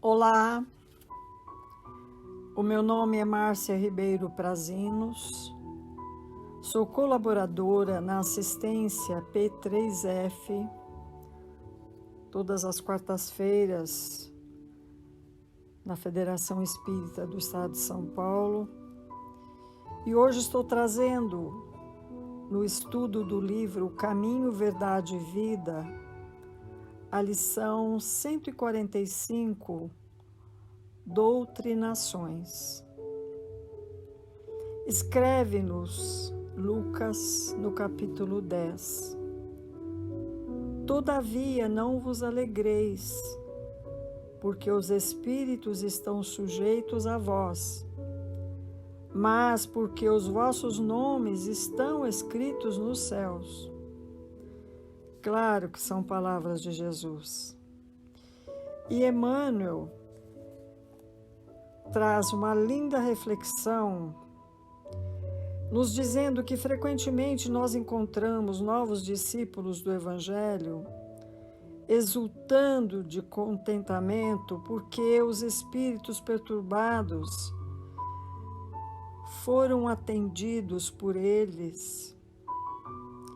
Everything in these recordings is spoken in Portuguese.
Olá, o meu nome é Márcia Ribeiro Prazinos, sou colaboradora na assistência P3F, todas as quartas-feiras, na Federação Espírita do Estado de São Paulo, e hoje estou trazendo, no estudo do livro Caminho, Verdade e Vida, a lição 145, Doutrinações. Escreve-nos Lucas no capítulo 10. Todavia não vos alegreis, porque os espíritos estão sujeitos a vós, mas porque os vossos nomes estão escritos nos céus. Claro que são palavras de Jesus. E Emmanuel traz uma linda reflexão, nos dizendo que frequentemente nós encontramos novos discípulos do Evangelho exultando de contentamento porque os espíritos perturbados foram atendidos por eles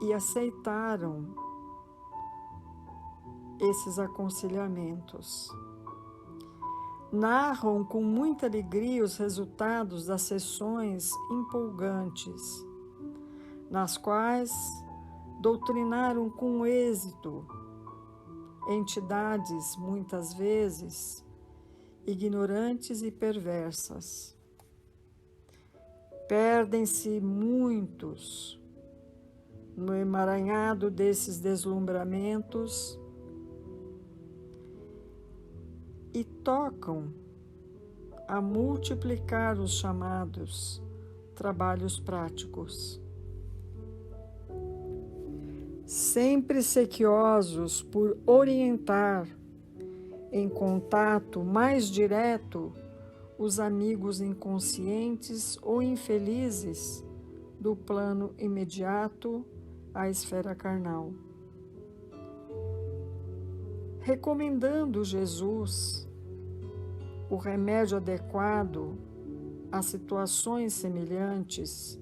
e aceitaram esses aconselhamentos. Narram com muita alegria os resultados das sessões empolgantes, nas quais doutrinaram com êxito entidades, muitas vezes, ignorantes e perversas. Perdem-se muitos no emaranhado desses deslumbramentos e tocam a multiplicar os chamados trabalhos práticos. Sempre sequiosos por orientar em contato mais direto os amigos inconscientes ou infelizes do plano imediato à esfera carnal. Recomendando Jesus o remédio adequado a situações semelhantes,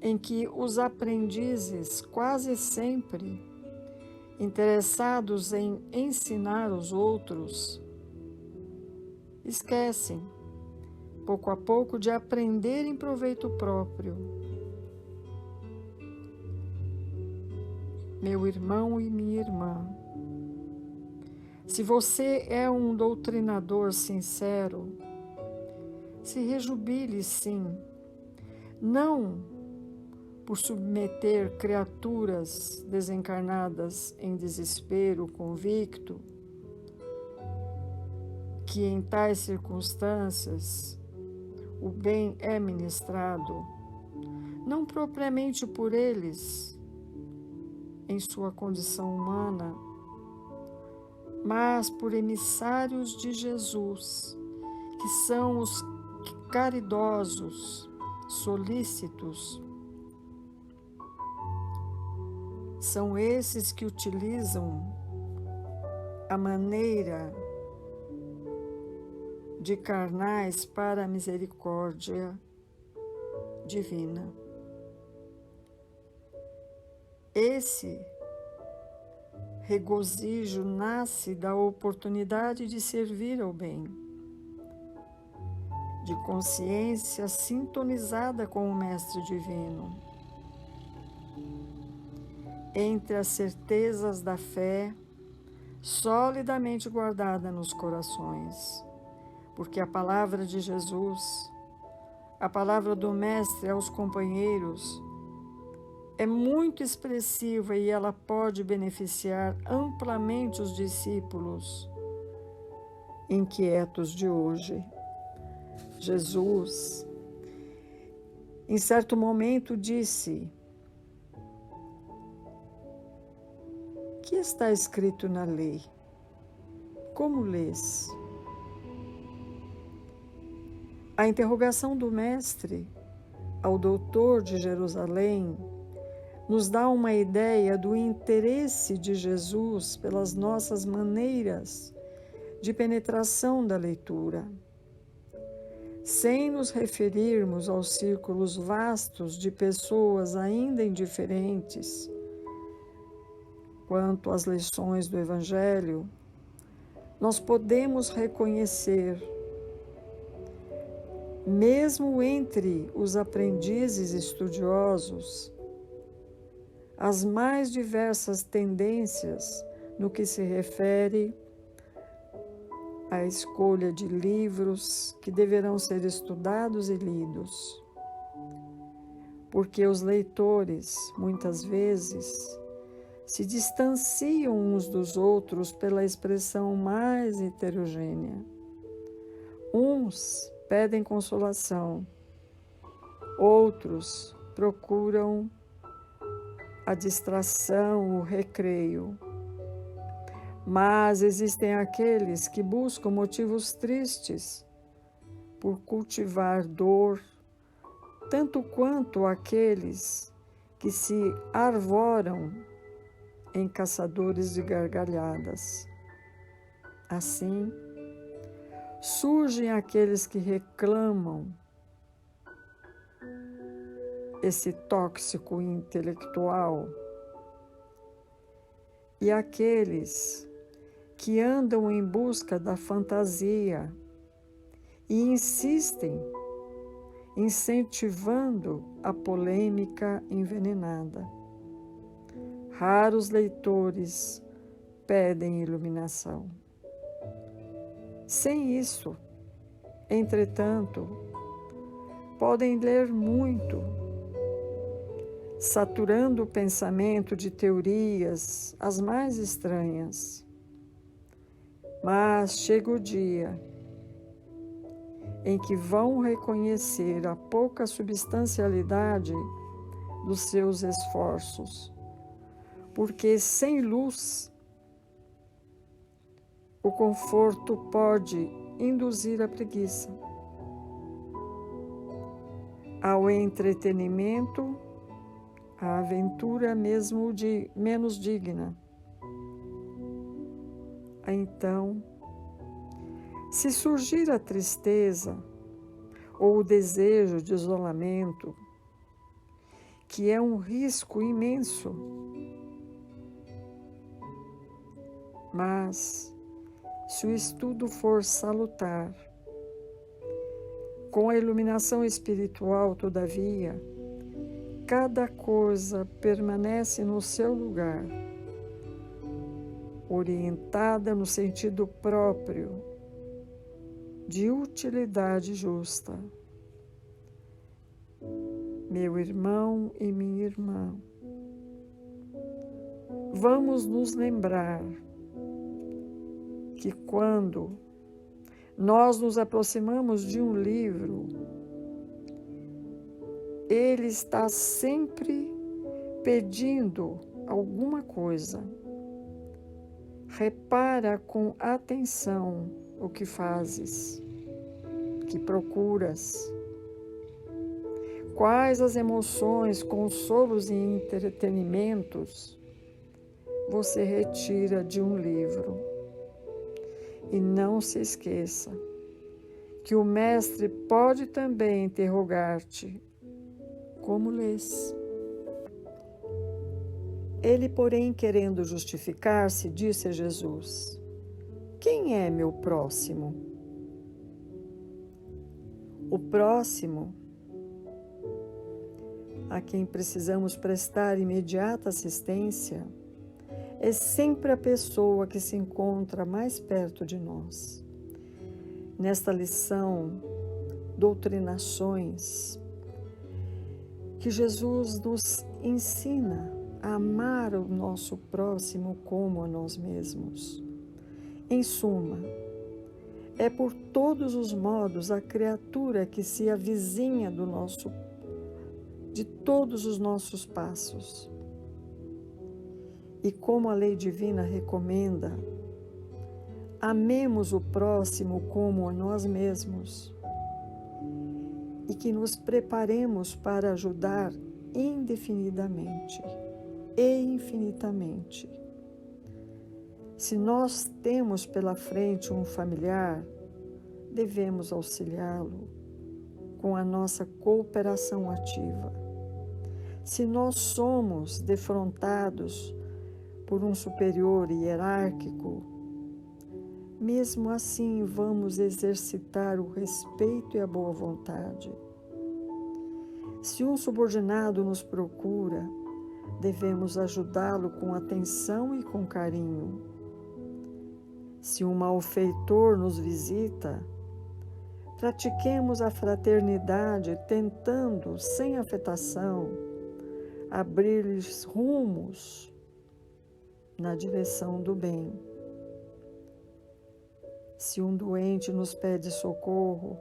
em que os aprendizes, quase sempre interessados em ensinar os outros, esquecem, pouco a pouco, de aprender em proveito próprio. Meu irmão e minha irmã, se você é um doutrinador sincero, se rejubile sim, não por submeter criaturas desencarnadas em desespero convicto, que em tais circunstâncias o bem é ministrado, não propriamente por eles, em sua condição humana, mas por emissários de Jesus, que são os caridosos, solícitos. São esses que utilizam a maneira de carnais para a misericórdia divina. Esse regozijo nasce da oportunidade de servir ao bem, de consciência sintonizada com o Mestre Divino, entre as certezas da fé solidamente guardada nos corações, porque a palavra de Jesus, a palavra do Mestre aos companheiros, é muito expressiva e ela pode beneficiar amplamente os discípulos inquietos de hoje. Jesus, em certo momento, disse: "Que está escrito na lei? Como lês?" A interrogação do Mestre ao doutor de Jerusalém nos dá uma ideia do interesse de Jesus pelas nossas maneiras de penetração da leitura, sem nos referirmos aos círculos vastos de pessoas ainda indiferentes quanto às lições do Evangelho. Nós podemos reconhecer, mesmo entre os aprendizes estudiosos, as mais diversas tendências no que se refere à escolha de livros que deverão ser estudados e lidos. Porque os leitores, muitas vezes, se distanciam uns dos outros pela expressão mais heterogênea. Uns pedem consolação, outros procuram a distração, o recreio. Mas existem aqueles que buscam motivos tristes por cultivar dor, tanto quanto aqueles que se arvoram em caçadores de gargalhadas. Assim, surgem aqueles que reclamam esse tóxico intelectual e aqueles que andam em busca da fantasia e insistem incentivando a polêmica envenenada. Raros leitores pedem iluminação. Sem isso, entretanto, podem ler muito, saturando o pensamento de teorias as mais estranhas. Mas chega o dia em que vão reconhecer a pouca substancialidade dos seus esforços, porque sem luz, o conforto pode induzir a preguiça. Ao entretenimento, a aventura mesmo menos digna. Então, se surgir a tristeza ou o desejo de isolamento, que é um risco imenso, mas se o estudo for salutar, com a iluminação espiritual, todavia, cada coisa permanece no seu lugar, orientada no sentido próprio de utilidade justa. Meu irmão e minha irmã, vamos nos lembrar que quando nós nos aproximamos de um livro, ele está sempre pedindo alguma coisa. Repara com atenção o que fazes, que procuras. Quais as emoções, consolos e entretenimentos você retira de um livro? E não se esqueça que o mestre pode também interrogar-te: como lês? Ele, porém, querendo justificar-se, disse a Jesus: quem é meu próximo? O próximo a quem precisamos prestar imediata assistência é sempre a pessoa que se encontra mais perto de nós. Nesta lição, Doutrinações, que Jesus nos ensina a amar o nosso próximo como a nós mesmos. Em suma, é por todos os modos a criatura que se avizinha de todos os nossos passos. E como a lei divina recomenda, amemos o próximo como a nós mesmos e que nos preparemos para ajudar indefinidamente e infinitamente. Se nós temos pela frente um familiar, devemos auxiliá-lo com a nossa cooperação ativa. Se nós somos defrontados por um superior hierárquico, mesmo assim vamos exercitar o respeito e a boa vontade. Se um subordinado nos procura, devemos ajudá-lo com atenção e com carinho. Se um malfeitor nos visita, pratiquemos a fraternidade tentando, sem afetação, abrir-lhes rumos na direção do bem. Se um doente nos pede socorro,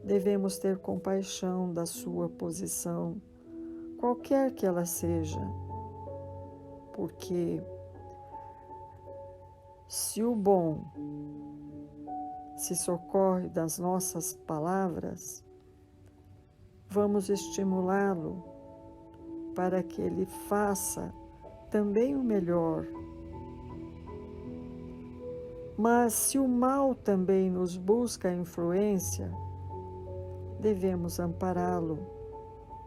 devemos ter compaixão da sua posição, qualquer que ela seja, porque se o bom se socorre das nossas palavras, vamos estimulá-lo para que ele faça também o melhor. Mas se o mal também nos busca a influência, devemos ampará-lo,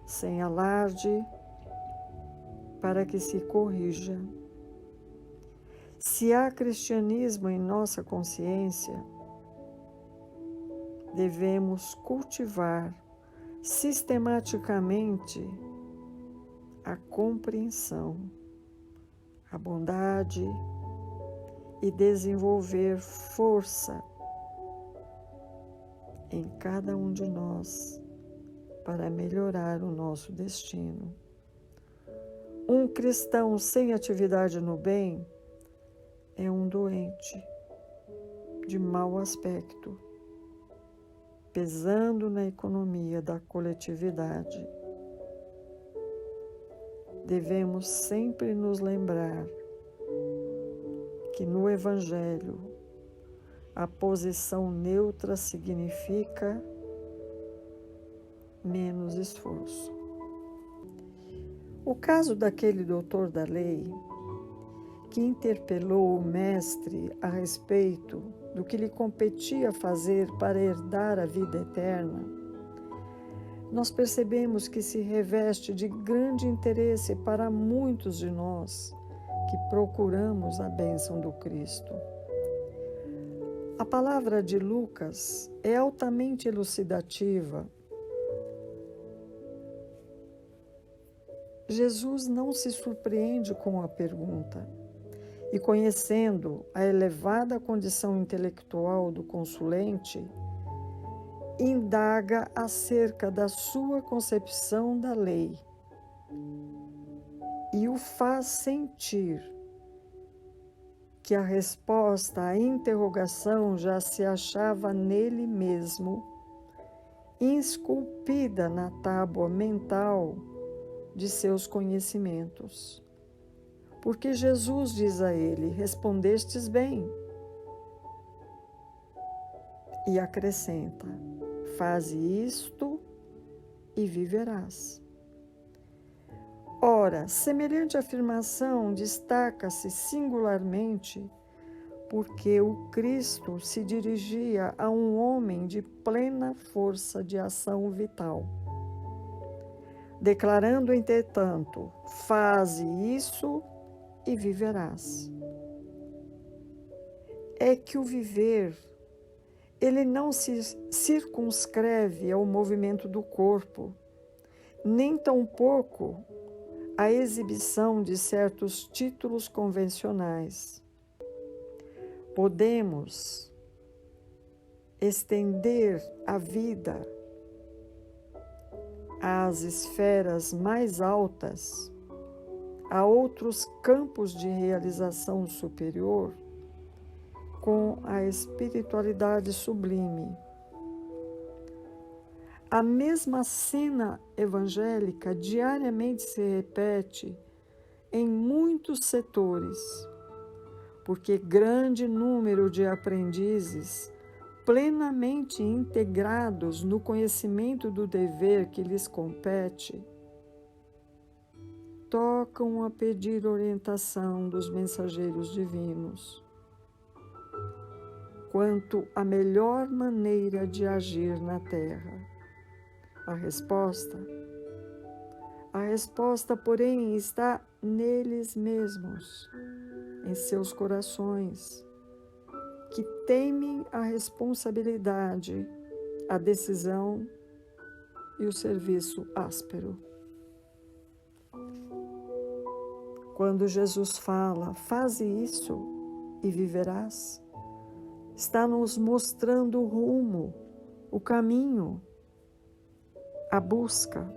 sem alarde, para que se corrija. Se há cristianismo em nossa consciência, devemos cultivar sistematicamente a compreensão, a bondade e desenvolver força em cada um de nós para melhorar o nosso destino. Um cristão sem atividade no bem é um doente de mau aspecto, pesando na economia da coletividade. Devemos sempre nos lembrar que no Evangelho a posição neutra significa menos esforço. O caso daquele doutor da lei que interpelou o mestre a respeito do que lhe competia fazer para herdar a vida eterna, nós percebemos que se reveste de grande interesse para muitos de nós que procuramos a bênção do Cristo. A palavra de Lucas é altamente elucidativa. Jesus não se surpreende com a pergunta e, conhecendo a elevada condição intelectual do consulente, indaga acerca da sua concepção da lei e o faz sentir que a resposta à interrogação já se achava nele mesmo, esculpida na tábua mental de seus conhecimentos. Porque Jesus diz a ele: respondestes bem. E acrescenta: faze isto e viverás. Ora, semelhante afirmação destaca-se singularmente porque o Cristo se dirigia a um homem de plena força de ação vital, declarando, entretanto, faze isso e viverás. É que o viver, ele não se circunscreve ao movimento do corpo, nem tampouco à exibição de certos títulos convencionais. Podemos estender a vida às esferas mais altas, a outros campos de realização superior, com a espiritualidade sublime. A mesma cena evangélica diariamente se repete em muitos setores, porque grande número de aprendizes plenamente integrados no conhecimento do dever que lhes compete tocam a pedir orientação dos mensageiros divinos quanto à melhor maneira de agir na Terra. A resposta, porém, está neles mesmos, em seus corações, que temem a responsabilidade, a decisão e o serviço áspero. Quando Jesus fala, faze isso e viverás, está nos mostrando o rumo, o caminho, a busca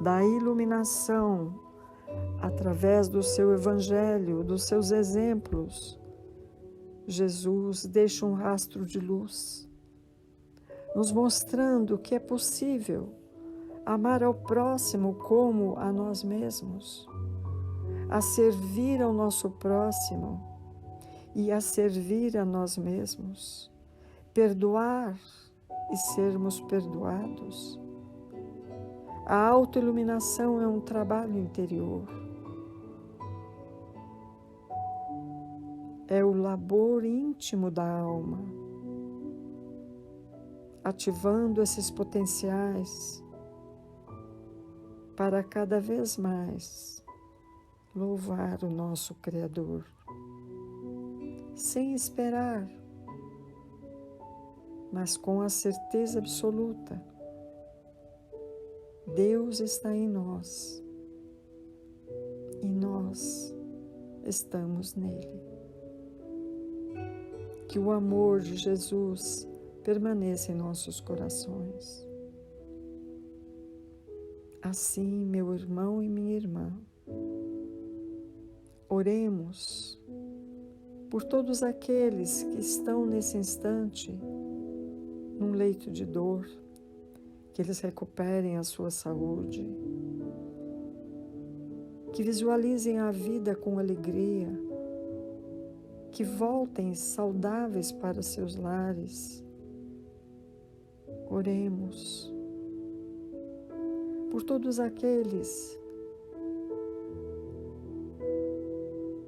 da iluminação através do seu evangelho, dos seus exemplos. Jesus deixa um rastro de luz, nos mostrando que é possível amar ao próximo como a nós mesmos, a servir ao nosso próximo e a servir a nós mesmos, perdoar e sermos perdoados. A autoiluminação é um trabalho interior. É o labor íntimo da alma, ativando esses potenciais para cada vez mais louvar o nosso Criador, sem esperar, mas com a certeza absoluta: Deus está em nós e nós estamos nele. Que o amor de Jesus permaneça em nossos corações. Assim, meu irmão e minha irmã, oremos por todos aqueles que estão nesse instante num leito de dor, que eles recuperem a sua saúde, que visualizem a vida com alegria, que voltem saudáveis para seus lares. Oremos por todos aqueles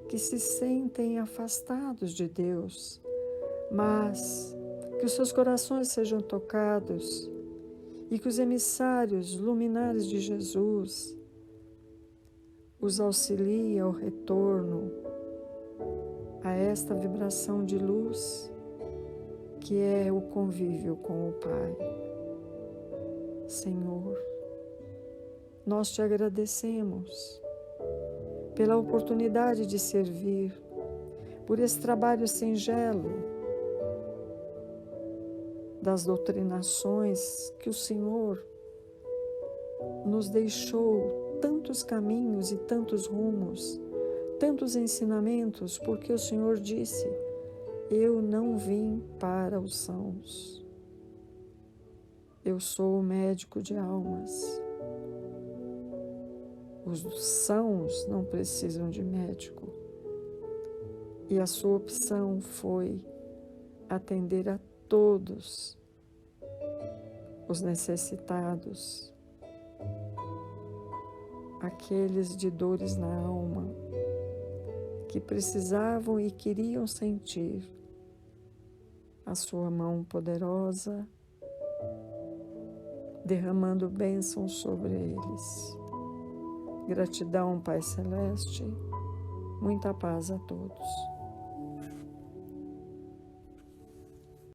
que se sentem afastados de Deus, mas que os seus corações sejam tocados e que os emissários luminares de Jesus os auxiliem ao retorno a esta vibração de luz que é o convívio com o Pai. Senhor, nós te agradecemos pela oportunidade de servir, por esse trabalho singelo das doutrinações que o Senhor nos deixou, tantos caminhos e tantos rumos, tantos ensinamentos, porque o Senhor disse: eu não vim para os sãos, eu sou o médico de almas. Os sãos não precisam de médico. E a sua opção foi atender a todos os necessitados, aqueles de dores na alma, que precisavam e queriam sentir a sua mão poderosa derramando bênçãos sobre eles. Gratidão, Pai Celeste, muita paz a todos.